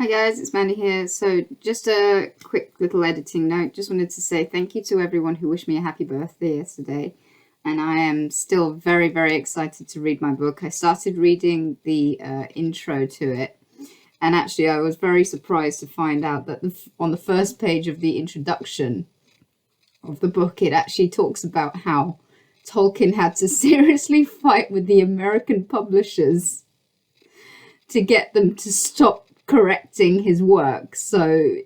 Hi guys, it's Mandy here. So just a quick little editing note. Just wanted to say thank you to everyone who wished me a happy birthday yesterday. And I am still very, very excited to read my book. I started reading the intro to it. And actually I was very surprised to find out that on the first page of the introduction of the book, it actually talks about how Tolkien had to seriously fight with the American publishers to get them to stop correcting his work. So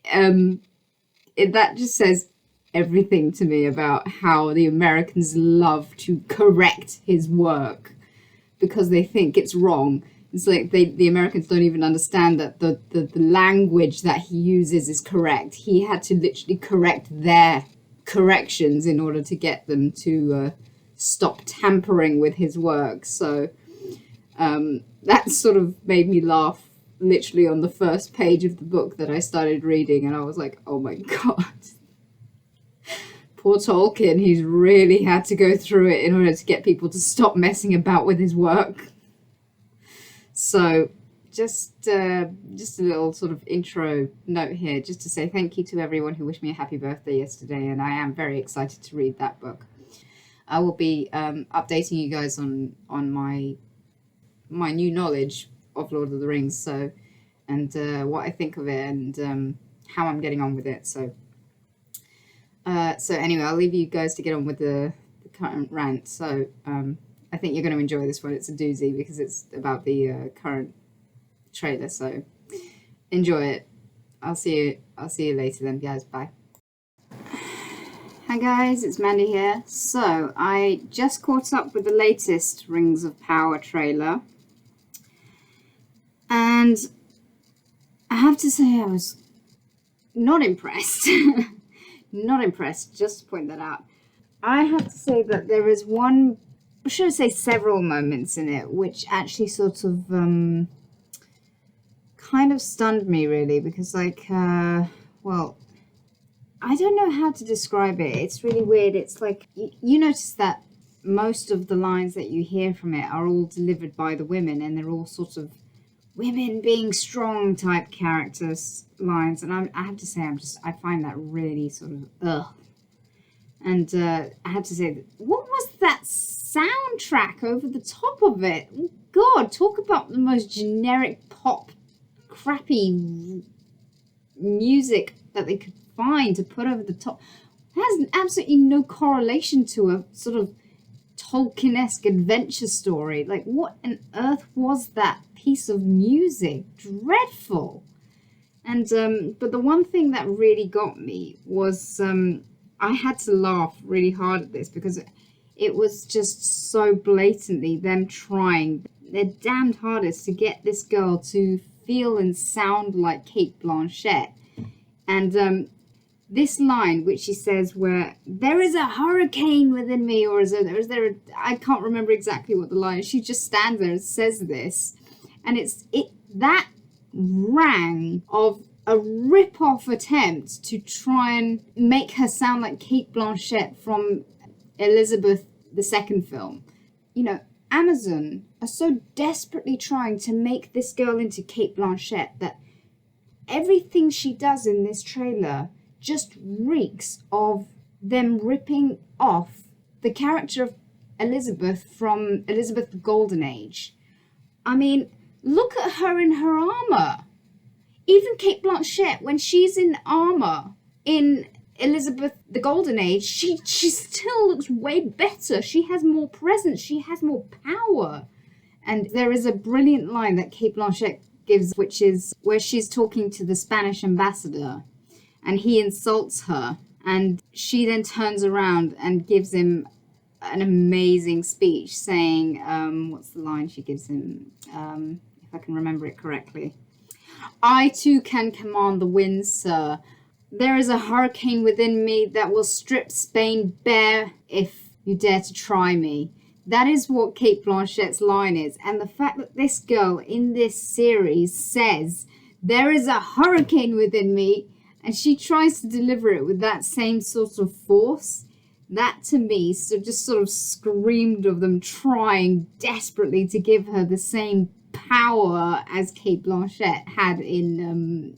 that just says everything to me about how the Americans love to correct his work because they think it's wrong. It's like the Americans don't even understand that the language that he uses is correct. He had to literally correct their corrections in order to get them to stop tampering with his work. So that sort of made me laugh literally on the first page of the book that I started reading, and I was like, oh my god. Poor Tolkien, he's really had to go through it in order to get people to stop messing about with his work. So just a little sort of intro note here, just to say thank you to everyone who wished me a happy birthday yesterday, and I am very excited to read that book. I will be updating you guys on my new knowledge of Lord of the Rings, so and what I think of it and how I'm getting on with it. So anyway, I'll leave you guys to get on with the current rant. So I think you're going to enjoy this one. It's a doozy because it's about the current trailer. So enjoy it. I'll see you later then, guys. Bye. Hi guys, it's Mandy here. So I just caught up with the latest Rings of Power trailer. And I have to say I was not impressed. Not impressed, just to point that out. I have to say that there is one, or should I say several moments in it, which actually sort of kind of stunned me really, because well, I don't know how to describe it. It's really weird. It's like, you notice that most of the lines that you hear from it are all delivered by the women, and they're all sort of women being strong type characters lines, and I have to say I find that really sort of ugh. And I have to say, what was that soundtrack over the top of it? God, talk about the most generic pop crappy music that they could find to put over the top. It has absolutely no correlation to a sort of Tolkien-esque adventure story. Like, what on earth was that piece of music? Dreadful. And but the one thing that really got me was I had to laugh really hard at this because it was just so blatantly them trying their damned hardest to get this girl to feel and sound like Cate Blanchett. And this line, which she says, where there is a hurricane within me, or is there I can't remember exactly what the line is. She just stands there and says this, and that rang of a rip-off attempt to try and make her sound like Cate Blanchett from Elizabeth II film. You know, Amazon are so desperately trying to make this girl into Cate Blanchett that everything she does in this trailer just reeks of them ripping off the character of Elizabeth from Elizabeth the Golden Age. I mean, look at her in her armor. Even Cate Blanchett, when she's in armor in Elizabeth the Golden Age, she still looks way better. She has more presence. She has more power. And there is a brilliant line that Cate Blanchett gives, which is where she's talking to the Spanish ambassador, and he insults her, and she then turns around and gives him an amazing speech saying, what's the line she gives him, if I can remember it correctly. I too can command the winds, sir. There is a hurricane within me that will strip Spain bare if you dare to try me. That is what Cate Blanchett's line is. And the fact that this girl in this series says, there is a hurricane within me, and she tries to deliver it with that same sort of force, that to me just sort of screamed of them trying desperately to give her the same power as Kate Blanchett had in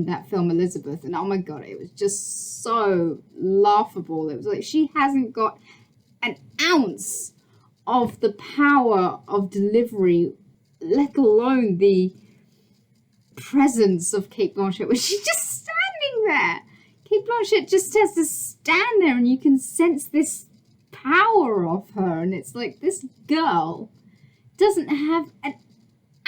that film Elizabeth. And oh my god, it was just so laughable. It was like she hasn't got an ounce of the power of delivery, let alone the presence of Kate Blanchett, where she's just standing there. Kate Blanchett just has to stand there and you can sense this power of her, and it's like this girl doesn't have an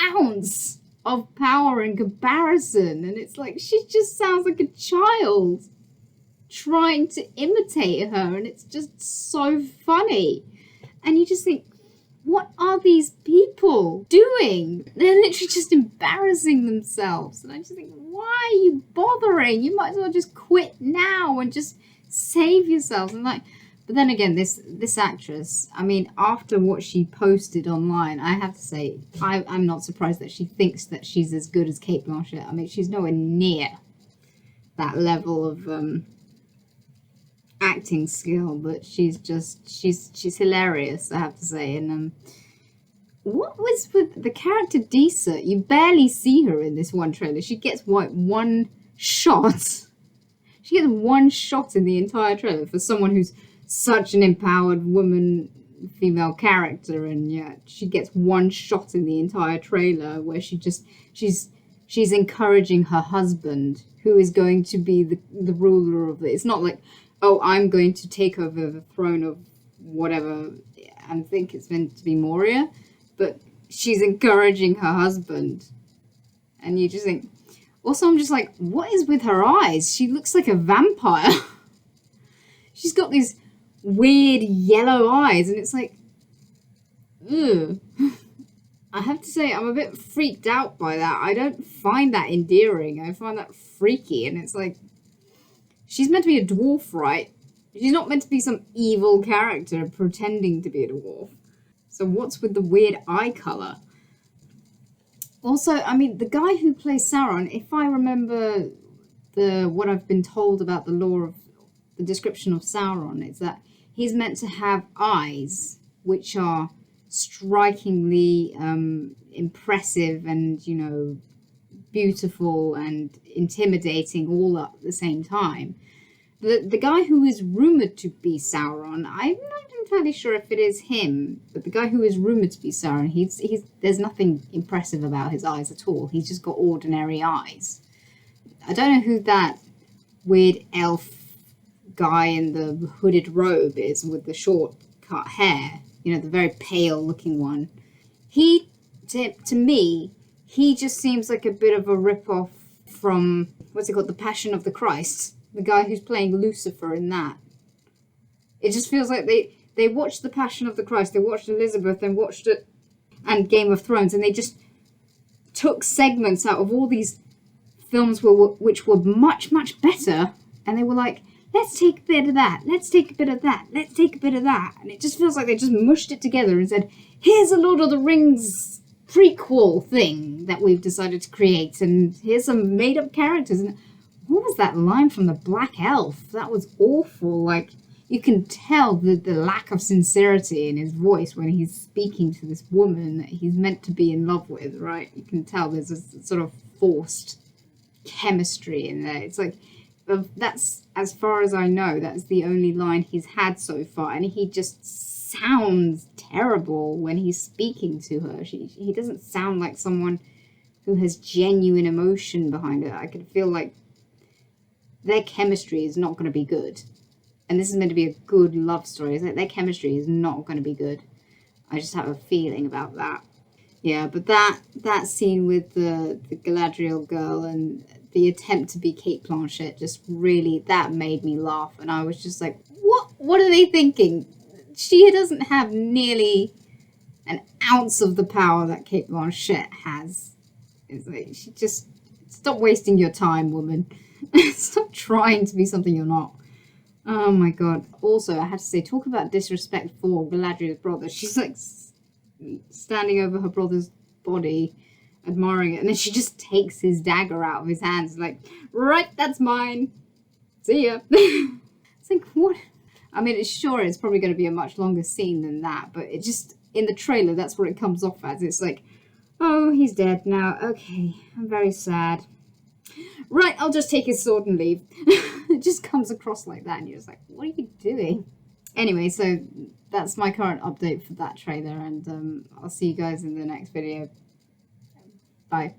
ounce of power in comparison, and it's like she just sounds like a child trying to imitate her, and it's just so funny. And you just think, what are these people doing? They're literally just embarrassing themselves. And I just think, why are you bothering? You might as well just quit now and just save yourselves. And like, but then again, this actress, I mean, after what she posted online, I have to say, I'm not surprised that she thinks that she's as good as Kate Blanchett. I mean, she's nowhere near that level of acting skill, but she's hilarious, I have to say. And what was with the character Disa? You barely see her in this one trailer. She gets one shot. She gets one shot in the entire trailer for someone who's such an empowered woman, female character, and yet she gets one shot in the entire trailer where she's encouraging her husband, who is going to be the ruler of it. It's not like, oh, I'm going to take over the throne of whatever, and think it's meant to be Moria, but she's encouraging her husband. And you just think, also I'm just like, what is with her eyes? She looks like a vampire. She's got these weird yellow eyes, and it's like, ugh. I have to say, I'm a bit freaked out by that. I don't find that endearing. I find that freaky, and it's like, she's meant to be a dwarf, right? She's not meant to be some evil character pretending to be a dwarf. So what's with the weird eye colour? Also, I mean, the guy who plays Sauron, if I remember what I've been told about the lore of the description of Sauron, is that he's meant to have eyes which are strikingly impressive and, you know, beautiful and intimidating all at the same time. The guy who is rumored to be Sauron, I'm not entirely sure if it is him, but the guy who is rumored to be Sauron, he's there's nothing impressive about his eyes at all. He's just got ordinary eyes. I don't know who that weird elf guy in the hooded robe is with the short cut hair, you know, the very pale looking one. He, to me, he just seems like a bit of a rip-off from, what's it called, The Passion of the Christ, the guy who's playing Lucifer in that. It just feels like they watched The Passion of the Christ, they watched Elizabeth, and watched it, and Game of Thrones, and they just took segments out of all these films which were much, much better, and they were like, let's take a bit of that, let's take a bit of that, let's take a bit of that. And it just feels like they just mushed it together and said, here's a Lord of the Rings prequel thing that we've decided to create, and here's some made-up characters. And what was that line from the Black Elf? That was awful. Like, you can tell the lack of sincerity in his voice when he's speaking to this woman that he's meant to be in love with, right? You can tell there's a sort of forced chemistry in there. It's like, that's, as far as I know, that's the only line he's had so far, and he just sounds terrible when he's speaking to her. He doesn't sound like someone who has genuine emotion behind it. I can feel like their chemistry is not going to be good. And this is meant to be a good love story. It's like their chemistry is not going to be good. I just have a feeling about that. Yeah, but that scene with the Galadriel girl and the attempt to be Kate Blanchett just really, that made me laugh. And I was just like, what are they thinking? She doesn't have nearly an ounce of the power that Kate Blanchett has. It's like, she just, stop wasting your time, woman. Stop trying to be something you're not. Oh my god. Also, I had to say, talk about disrespect for Galadriel's brother. She's like standing over her brother's body, admiring it, and then she just takes his dagger out of his hands, like, right, that's mine. See ya. It's like, what? I mean, it's probably going to be a much longer scene than that, but it just, in the trailer, that's what it comes off as. It's like, Oh, he's dead now. Okay, I'm very sad. Right, I'll just take his sword and leave. It just comes across like that, and you're just like, what are you doing? Anyway, so that's my current update for that trailer, and I'll see you guys in the next video. Bye.